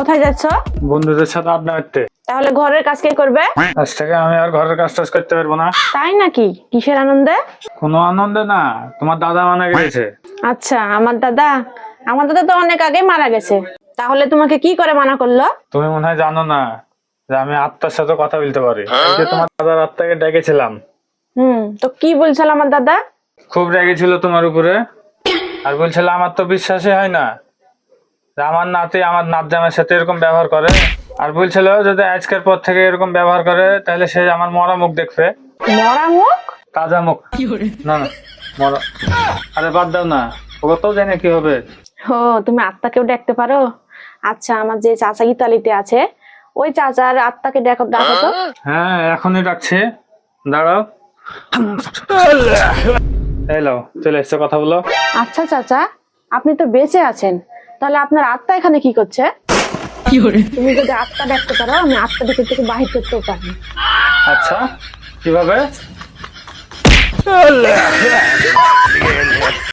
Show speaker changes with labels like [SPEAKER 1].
[SPEAKER 1] কোথায় যাচ্ছ?
[SPEAKER 2] বন্ধুদের সাথে আড্ডা মারতে।
[SPEAKER 1] তাহলে ঘরের কাজ কে করবে?
[SPEAKER 2] আজ থেকে আমি আর ঘরের কাজ টাজ করতে পারবো না।
[SPEAKER 1] তাই নাকি? কিসের আনন্দে?
[SPEAKER 2] কোনো আনন্দে না, তোমার দাদা মারা গেছে।
[SPEAKER 1] আচ্ছা, আমার দাদা তো অনেক আগে মারা গেছে। তাহলে তোমাকে কি করে মানা করলো?
[SPEAKER 2] তুমি মনে হয় জানো না যে আমি আত্মার সাথে কথা বলতে পারি। এই যে তোমার দাদার আত্মাকে ডেকেছিলাম।
[SPEAKER 1] তো কি বলছিল আমার দাদা?
[SPEAKER 2] খুব রেগেছিল তোমার উপরে, আর বলছিল আমার তো বিশ্বাসই হয় না যে আমার নাতি আমার নাত জামাইয়ের সাথে এরকম ব্যবহার করে। আর বলছিল যদি আজকের পর থেকে এরকম ব্যবহার করে তাহলে সে আমার মরা মুখ দেখবে।
[SPEAKER 1] মরা মুখ?
[SPEAKER 2] তাজা মুখ না, না মরা। আরে বাদ দাও না, ওকে তো জানে কি হবে।
[SPEAKER 1] ও, তুমি আত্মাকেও দেখতে পারো? আচ্ছা, আমার যে চাচা ইতালিতে আছে, ওই চাচার আত্মাকে দেখো দেখো তো।
[SPEAKER 2] হ্যাঁ, এখনই ডাকছে, দাঁড়াও। হ্যালো, চলে এসছে, কথা বলো।
[SPEAKER 1] আচ্ছা চাচা, আপনি তো বেঁচে আছেন, তাহলে আপনার আত্মা এখানে কি করছে? তুমি যদি আত্মা দেখতে পারো, আমি আত্মা দেখে থেকে বাহির করতেও পারি।
[SPEAKER 2] আচ্ছা, কিভাবে?